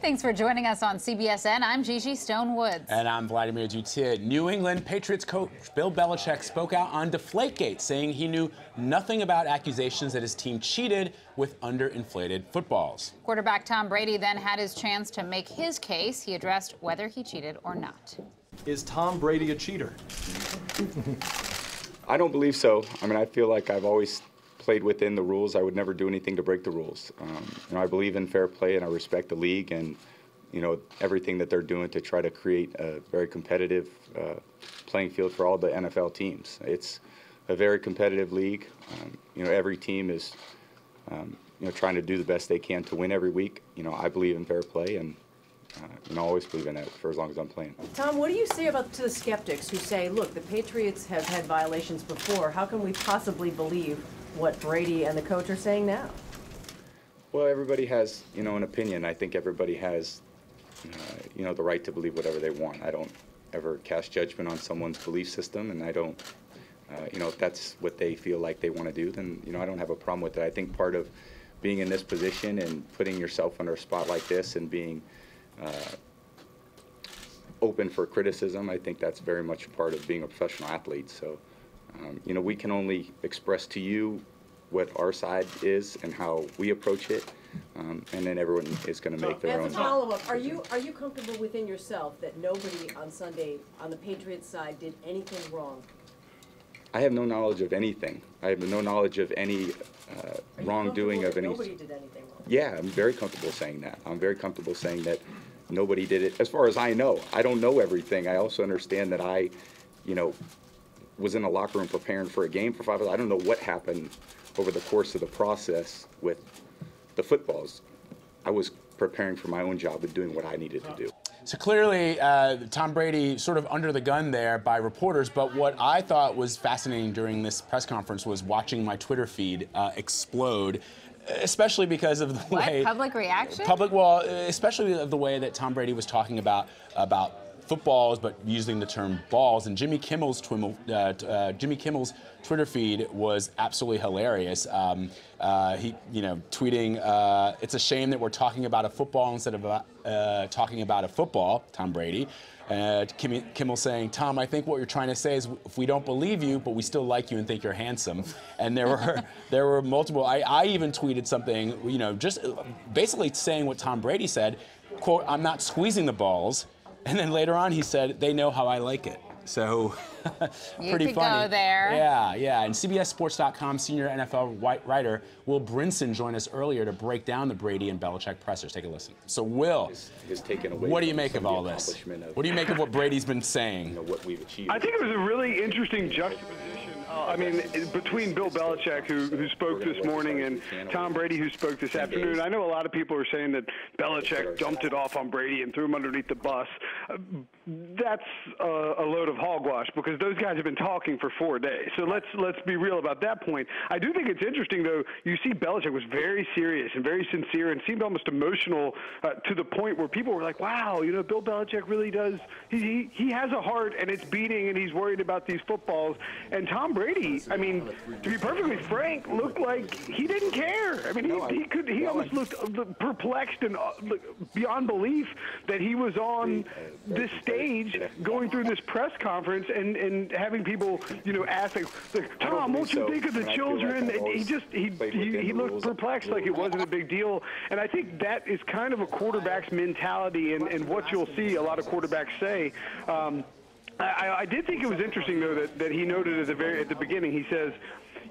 Thanks for joining us on CBSN. I'm Gigi Stone-Woods. And I'm Vladimir DUTHIERS. New England Patriots coach Bill Belichick spoke out on Deflategate, saying he knew nothing about accusations that his team cheated with underinflated footballs. Quarterback Tom Brady then had his chance to make his case. He addressed whether he cheated or not. Is Tom Brady a cheater? I don't believe so. I mean, I feel like I've always played within the rules. I would never do anything to break the rules. I believe in fair play, and I respect the league and everything that they're doing to try to create a very competitive playing field for all the NFL teams. It's a very competitive league. Every team is trying to do the best they can to win every week. I believe in fair play, and I always believe in that for as long as I'm playing. Tom, what do you say to the skeptics who say, look, the Patriots have had violations before. How can we possibly believe what Brady and the coach are saying now? Well, everybody has, an opinion. I think everybody has, the right to believe whatever they want. I don't ever cast judgment on someone's belief system, and I don't, if that's what they feel like they want to do, then, I don't have a problem with it. I think part of being in this position and putting yourself under a spot like this and being open for criticism, I think that's very much a part of being a professional athlete. So, we can only express to you what our side is and how we approach it, and then everyone is going to make their own. As a follow-up, are you comfortable within yourself that nobody on Sunday on the Patriots side did anything wrong? I have no knowledge of anything. I have no knowledge of any wrongdoing of any. Nobody did anything wrong? Yeah, I'm very comfortable saying that. I'm very comfortable saying that nobody did it. As far as I know, I don't know everything. I also understand that I, was in a locker room preparing for a game for 5 hours. I don't know what happened over the course of the process with the footballs. I was preparing for my own job and doing what I needed to do. So clearly, Tom Brady sort of under the gun there by reporters, but what I thought was fascinating during this press conference was watching my Twitter feed explode, especially because of the way... Public reaction? Well, especially of the way that Tom Brady was talking about footballs, but using the term balls. And Jimmy Kimmel's Twitter feed was absolutely hilarious. He, tweeting, "It's a shame that we're talking about a football instead of talking about a football." Tom Brady. Kimmel saying, "Tom, I think what you're trying to say is if we don't believe you, but we still like you and think you're handsome." And there were multiple. I even tweeted something, just basically saying what Tom Brady said. Quote, "I'm not squeezing the balls." And then later on, he said, "They know how I like it." So, pretty funny. Go there. Yeah. And CBSSports.com senior NFL writer Will Brinson joined us earlier to break down the Brady and Belichick pressers. Take a listen. So, Will, what do you make of all this? What do you make of what Brady's been saying? What we've achieved. I think it was a really interesting juxtaposition. Between Bill Belichick, who spoke this morning, and Tom Brady, who spoke this afternoon. I know a lot of people are saying that Belichick dumped it off on Brady and threw him underneath the bus. That's a load of hogwash, because those guys have been talking for 4 days. So let's be real about that point. I do think it's interesting, though. You see Belichick was very serious and very sincere and seemed almost emotional to the point where people were like, wow, Bill Belichick really does. He has a heart, and it's beating, and he's worried about these footballs. And Tom Brady, to be perfectly frank, looked like he didn't care. He almost looked perplexed and beyond belief that he was on this stage going through this press conference and having people, ask, like, Tom, won't you think of the children? He looked perplexed, like it wasn't a big deal. And I think that is kind of a quarterback's mentality, and what you'll see a lot of quarterbacks say. I did think it was interesting, though, that he noted at the beginning. He says,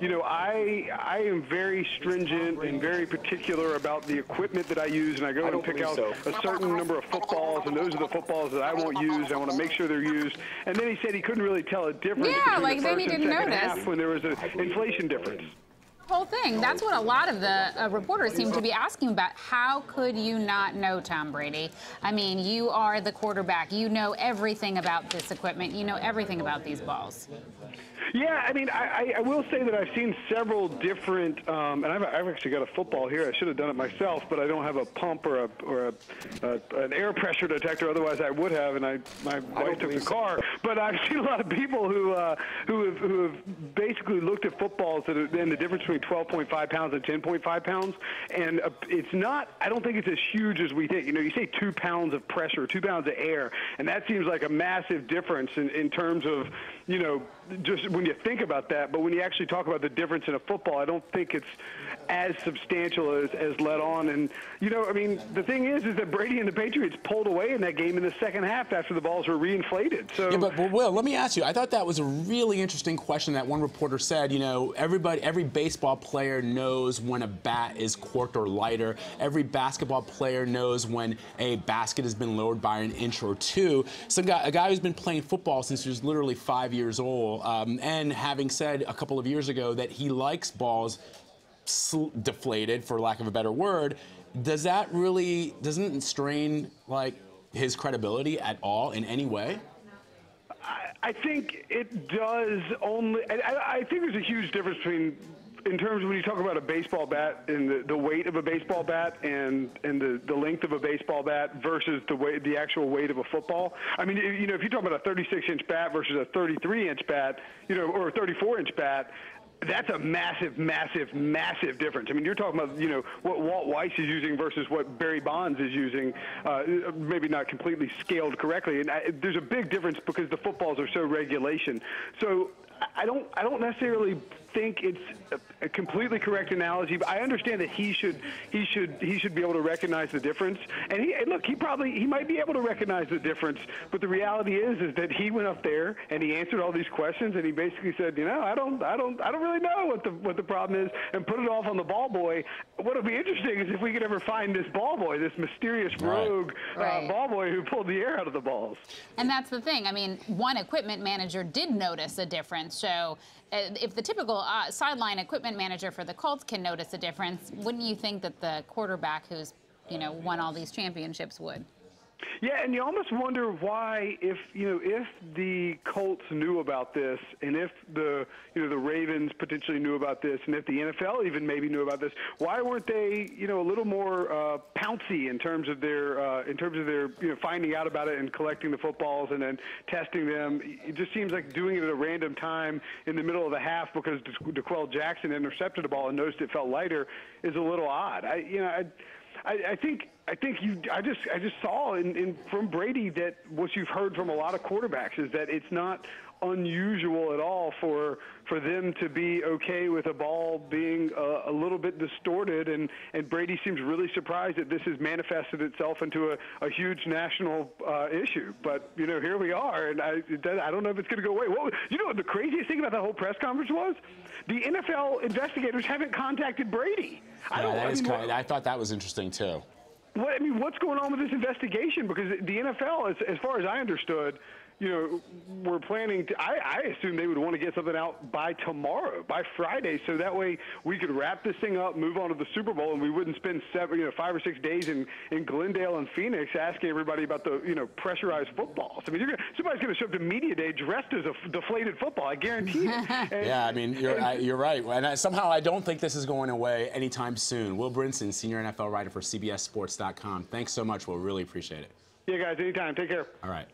I am very stringent and very particular about the equipment that I use, and I go and pick out a certain number of footballs, and those are the footballs that I won't use. I want to make sure they're used. And then he said he couldn't really tell a difference between the first and second half when there was an inflation difference. Whole thing. That's what a lot of the reporters seem to be asking about. How could you not know, Tom Brady? You are the quarterback. You know everything about this equipment. You know everything about these balls. Yeah, I mean, I will say that I've seen several different, and I've actually got a football here. I should have done it myself, but I don't have a pump or an air pressure detector. Otherwise, I would have, and my wife took the car. But I've seen a lot of people who have basically looked at footballs and the difference between 12.5 pounds and 10.5 pounds, and it's not. I don't think it's as huge as we think. You know, you say 2 pounds of pressure, 2 pounds of air, and that seems like a massive difference in terms of, you know, just when you think about that. But when you actually talk about the difference in a football, I don't think it's as substantial as let on. And, you know, I mean, the thing is that Brady and the Patriots pulled away in that game in the second half after the balls were reinflated. So, yeah, but Will, let me ask you, I thought that was a really interesting question that one reporter said. You know, every baseball player knows when a bat is corked or lighter. Every basketball player knows when a basket has been lowered by an inch or two. A guy who's been playing football since he was literally 5 years old, and having said a couple of years ago that he likes balls deflated, for lack of a better word, doesn't it strain like his credibility at all in any way? I think it does only. I think there's a huge difference in terms of when you talk about a baseball bat and the weight of a baseball bat and the length of a baseball bat versus the actual weight of a football. I mean, you know, if you're talking about a 36-inch bat versus a 33-inch bat, you know, or a 34-inch bat, that's a massive, massive, massive difference. I mean, you're talking about, you know, what Walt Weiss is using versus what Barry Bonds is using, maybe not completely scaled correctly. And there's a big difference because the footballs are so regulation. So I don't necessarily think it's a completely correct analogy, but I understand that he should be able to recognize the difference. And he might be able to recognize the difference, but the reality is that he went up there and he answered all these questions and he basically said, you know, I don't really know what the problem is, and put it off on the ball boy. What'll be interesting is if we could ever find this ball boy, this mysterious rogue ball boy who pulled the air out of the balls. And that's the thing. I mean, one equipment manager did notice a difference. So if the typical sideline equipment manager for the Colts can notice a difference, wouldn't you think that the quarterback who's, you know, won all these championships would? Yeah, and you almost wonder why, if the Colts knew about this, and if the Ravens potentially knew about this, and if the NFL even maybe knew about this, why weren't they, you know, a little more pouncy in terms of their you know, finding out about it and collecting the footballs and then testing them? It just seems like doing it at a random time in the middle of the half because DeQuell Jackson intercepted the ball and noticed it felt lighter is a little odd. I just saw from Brady that what you've heard from a lot of quarterbacks is that it's not unusual at all for them to be okay with a ball being a little bit distorted, and Brady seems really surprised that this has manifested itself into a huge national issue. But, you know, here we are, and I don't know if it's going to go away. You know what the craziest thing about that whole press conference was? The NFL investigators haven't contacted Brady. I thought that was interesting too. What's going on with this investigation? Because the NFL, as far as I understood, you know, we're planning to, I assume they would want to get something out by tomorrow, by Friday, so that way we could wrap this thing up, move on to the Super Bowl, and we wouldn't spend 5 or 6 days in Glendale and Phoenix asking everybody about the, you know, pressurized footballs. I mean, somebody's going to show up to Media Day dressed as a deflated football, I guarantee it. Yeah, I mean, you're right. And somehow I don't think this is going away anytime soon. Will Brinson, senior NFL writer for CBS Sports.com. Thanks so much, Will. Really appreciate it. Yeah, guys, anytime. Take care. All right.